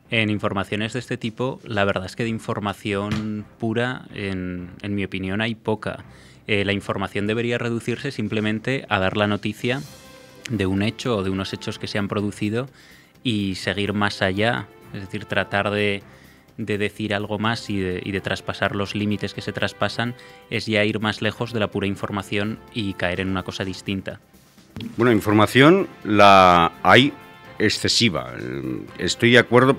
En informaciones de este tipo, la verdad es que de información pura, en mi opinión, hay poca. La información debería reducirse simplemente a dar la noticia de un hecho o de unos hechos que se han producido y seguir más allá, es decir, tratar de decir algo más y de traspasar los límites que se traspasan es ya ir más lejos de la pura información y caer en una cosa distinta. Bueno, información la hay excesiva. Estoy de acuerdo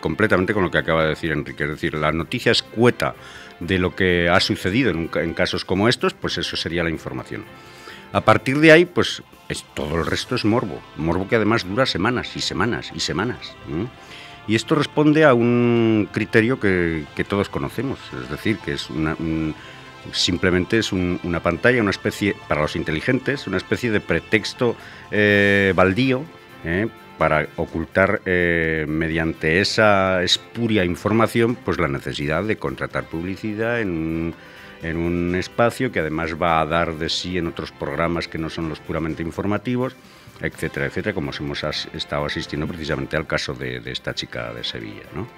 completamente con lo que acaba de decir Enrique. Es decir, la noticia escueta de lo que ha sucedido en casos como estos, pues eso sería la información. A partir de ahí, pues todo el resto es morbo. Morbo que además dura semanas y semanas y semanas. Y esto responde a un criterio que todos conocemos. Es decir, que es simplemente es una pantalla, una especie, para los inteligentes, una especie de pretexto baldío para ocultar mediante esa espuria información pues la necesidad de contratar publicidad en un espacio que además va a dar de sí en otros programas que no son los puramente informativos, etcétera, etcétera, como hemos estado asistiendo precisamente al caso de esta chica de Sevilla, ¿no?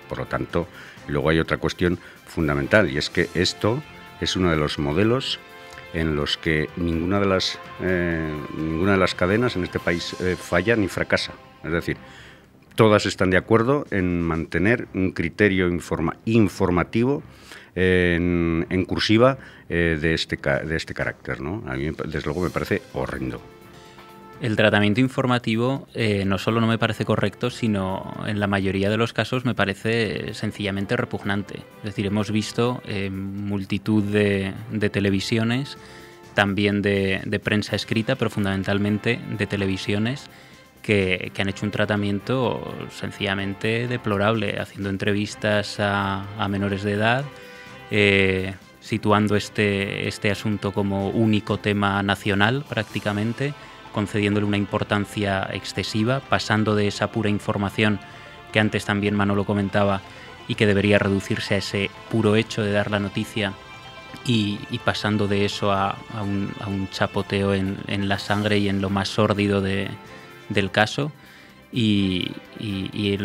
Por lo tanto, luego hay otra cuestión fundamental, y es que esto es uno de los modelos en los que ninguna de las cadenas en este país falla ni fracasa. Es decir, todas están de acuerdo en mantener un criterio informativo en cursiva de este carácter, ¿no? A mí, desde luego, me parece horrendo. El tratamiento informativo no solo no me parece correcto, sino en la mayoría de los casos me parece sencillamente repugnante. Es decir, hemos visto multitud de televisiones, también de prensa escrita, pero fundamentalmente de televisiones que han hecho un tratamiento sencillamente deplorable, haciendo entrevistas a menores de edad, situando este asunto como único tema nacional prácticamente, concediéndole una importancia excesiva, pasando de esa pura información que antes también Manolo comentaba y que debería reducirse a ese puro hecho de dar la noticia y pasando de eso a un chapoteo en la sangre y en lo más sórdido del caso. Y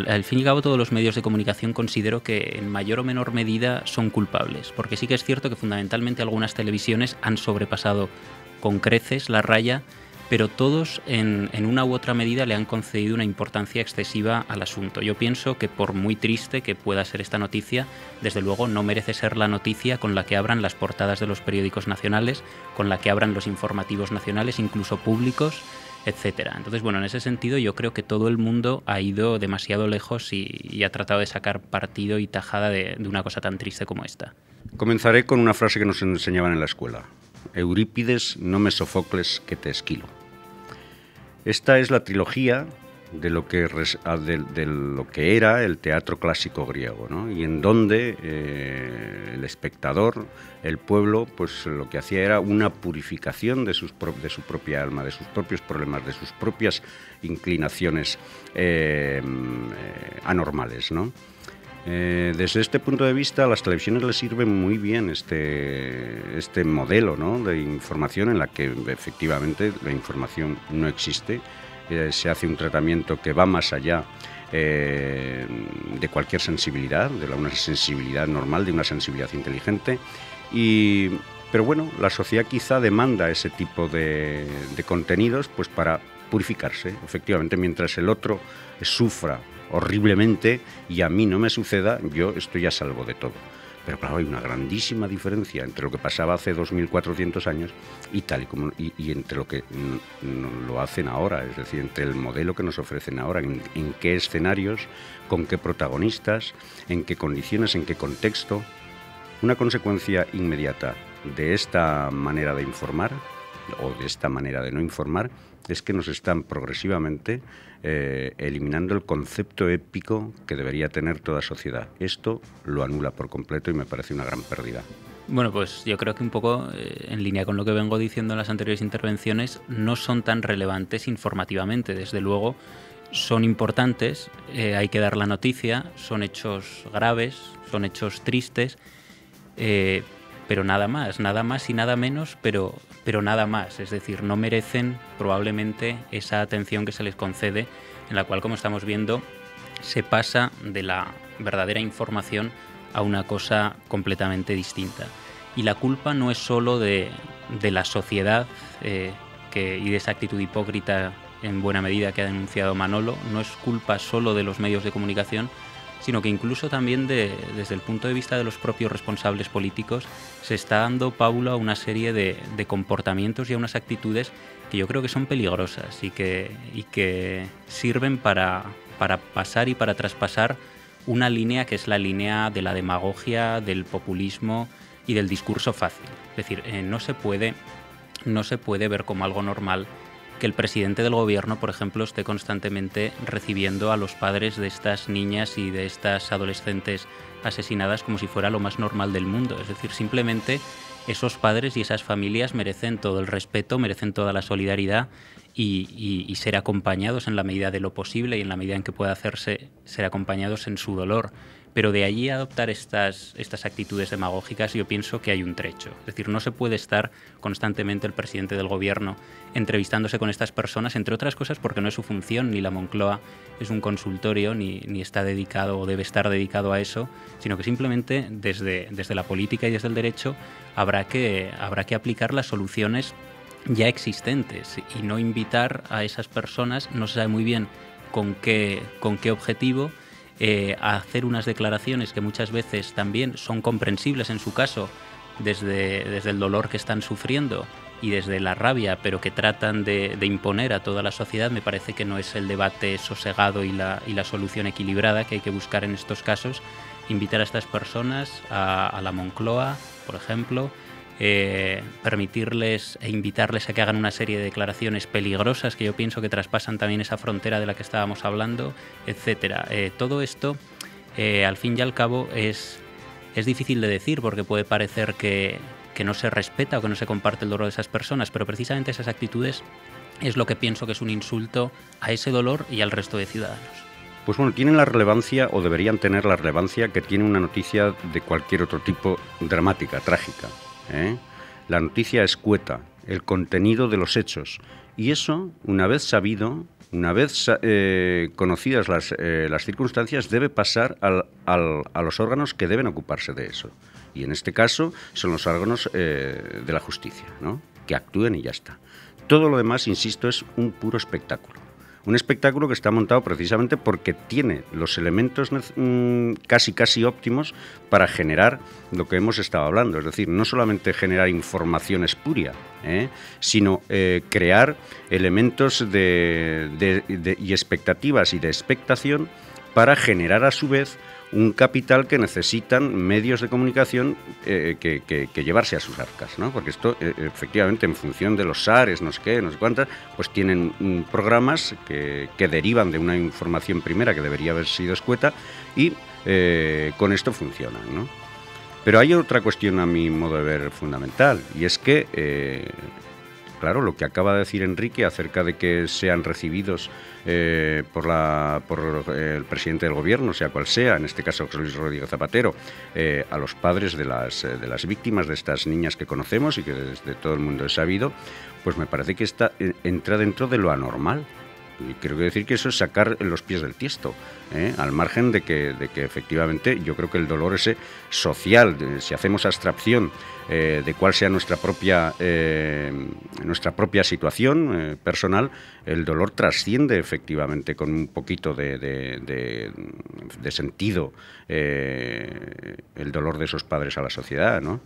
al fin y al cabo todos los medios de comunicación considero que en mayor o menor medida son culpables, porque sí que es cierto que fundamentalmente algunas televisiones han sobrepasado con creces la raya, pero todos en una u otra medida le han concedido una importancia excesiva al asunto. Yo pienso que por muy triste que pueda ser esta noticia, desde luego no merece ser la noticia con la que abran las portadas de los periódicos nacionales, con la que abran los informativos nacionales, incluso públicos, etcétera. Entonces, bueno, en ese sentido yo creo que todo el mundo ha ido demasiado lejos y ha tratado de sacar partido y tajada de una cosa tan triste como esta. Comenzaré con una frase que nos enseñaban en la escuela. Eurípides, no me Sofocles, que te esquilo. Esta es la trilogía de lo que era el teatro clásico griego, ¿no? Y en donde el espectador, el pueblo, pues lo que hacía era una purificación de su propia alma, de sus propios problemas, de sus propias inclinaciones anormales, ¿no? Desde este punto de vista, a las televisiones les sirve muy bien este modelo, ¿no?, de información en la que efectivamente la información no existe. Se hace un tratamiento que va más allá de cualquier sensibilidad, una sensibilidad normal, de una sensibilidad inteligente. Pero bueno, la sociedad quizá demanda ese tipo de contenidos pues para purificarse, efectivamente, mientras el otro sufra horriblemente y a mí no me suceda, yo estoy a salvo de todo. Pero claro, hay una grandísima diferencia entre lo que pasaba hace 2400 años y entre lo que lo hacen ahora, es decir, entre el modelo que nos ofrecen ahora, en qué escenarios, con qué protagonistas, en qué condiciones, en qué contexto. Una consecuencia inmediata de esta manera de informar o de esta manera de no informar es que nos están progresivamente eliminando el concepto épico que debería tener toda sociedad. Esto lo anula por completo y me parece una gran pérdida. Bueno, pues yo creo que un poco en línea con lo que vengo diciendo en las anteriores intervenciones, no son tan relevantes informativamente. Desde luego son importantes, hay que dar la noticia, son hechos graves, son hechos tristes, pero nada más y nada menos, pero nada más. Es decir, no merecen probablemente esa atención que se les concede, en la cual, como estamos viendo, se pasa de la verdadera información a una cosa completamente distinta. Y la culpa no es solo de la sociedad y de esa actitud hipócrita en buena medida que ha denunciado Manolo, no es culpa solo de los medios de comunicación, sino que incluso también desde el punto de vista de los propios responsables políticos se está dando paulo a una serie de comportamientos y a unas actitudes que yo creo que son peligrosas y que sirven para pasar y para traspasar una línea que es la línea de la demagogia, del populismo y del discurso fácil. Es decir, no se puede ver como algo normal que el presidente del gobierno, por ejemplo, esté constantemente recibiendo a los padres de estas niñas y de estas adolescentes asesinadas como si fuera lo más normal del mundo. Es decir, simplemente esos padres y esas familias merecen todo el respeto, merecen toda la solidaridad y ser acompañados en la medida de lo posible y en la medida en que pueda hacerse, ser acompañados en su dolor. Pero de allí a adoptar estas actitudes demagógicas yo pienso que hay un trecho. Es decir, no se puede estar constantemente el presidente del gobierno entrevistándose con estas personas, entre otras cosas porque no es su función, ni la Moncloa es un consultorio, ni está dedicado o debe estar dedicado a eso, sino que simplemente desde la política y desde el derecho habrá que aplicar las soluciones ya existentes y no invitar a esas personas, no se sabe muy bien con qué objetivo, a hacer unas declaraciones que muchas veces también son comprensibles en su caso desde el dolor que están sufriendo y desde la rabia, pero que tratan de imponer a toda la sociedad. Me parece que no es el debate sosegado y la solución equilibrada que hay que buscar en estos casos. Invitar a estas personas a la Moncloa, por ejemplo, permitirles e invitarles a que hagan una serie de declaraciones peligrosas que yo pienso que traspasan también esa frontera de la que estábamos hablando, etcétera. Todo esto, al fin y al cabo, es difícil de decir porque puede parecer que no se respeta o que no se comparte el dolor de esas personas, pero precisamente esas actitudes es lo que pienso que es un insulto a ese dolor y al resto de ciudadanos. Pues bueno, tienen la relevancia o deberían tener la relevancia que tiene una noticia de cualquier otro tipo dramática, trágica. La noticia escueta, el contenido de los hechos. Y eso, una vez sabido, una vez conocidas las circunstancias, debe pasar a los órganos que deben ocuparse de eso. Y en este caso son los órganos de la justicia, ¿no? Que actúen y ya está. Todo lo demás, insisto, es un puro espectáculo. Un espectáculo que está montado precisamente porque tiene los elementos casi óptimos para generar lo que hemos estado hablando. Es decir, no solamente generar información espuria, sino crear elementos y expectativas y de expectación para generar a su vez un capital que necesitan medios de comunicación que llevarse a sus arcas, ¿no? Porque esto, efectivamente, en función de los SARES, no sé qué, no sé cuántas, pues tienen programas que derivan de una información primera que debería haber sido escueta y con esto funcionan, ¿no? Pero hay otra cuestión, a mi modo de ver, fundamental, y es que, claro, lo que acaba de decir Enrique acerca de que sean recibidos por el presidente del gobierno, sea cual sea, en este caso José Luis Rodríguez Zapatero, a los padres de las víctimas de estas niñas que conocemos y que desde todo el mundo es sabido, pues me parece que entra dentro de lo anormal. Y creo que decir que eso es sacar los pies del tiesto, al margen de que efectivamente yo creo que el dolor ese social, si hacemos abstracción de cuál sea nuestra propia situación personal, el dolor trasciende efectivamente con un poquito de sentido el dolor de esos padres a la sociedad, ¿no?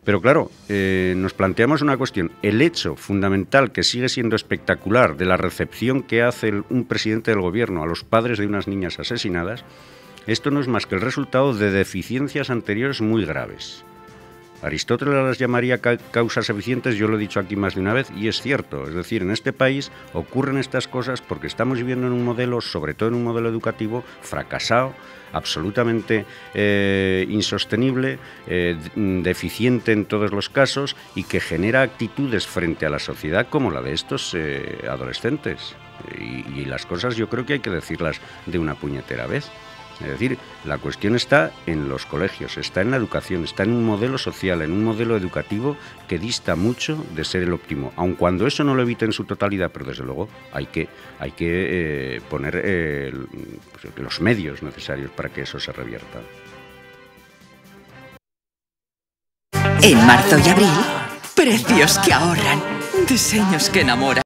Pero claro, nos planteamos una cuestión. El hecho fundamental que sigue siendo espectacular de la recepción que hace un presidente del gobierno a los padres de unas niñas asesinadas, esto no es más que el resultado de deficiencias anteriores muy graves. Aristóteles las llamaría causas eficientes, yo lo he dicho aquí más de una vez, y es cierto. Es decir, en este país ocurren estas cosas porque estamos viviendo en un modelo, sobre todo en un modelo educativo, fracasado, absolutamente insostenible, deficiente en todos los casos y que genera actitudes frente a la sociedad como la de estos adolescentes. Y las cosas yo creo que hay que decirlas de una puñetera vez. Es decir, la cuestión está en los colegios, está en la educación, está en un modelo social, en un modelo educativo que dista mucho de ser el óptimo, aun cuando eso no lo evite en su totalidad, pero desde luego hay que poner los medios necesarios para que eso se revierta. En marzo y abril, precios que ahorran, diseños que enamoran.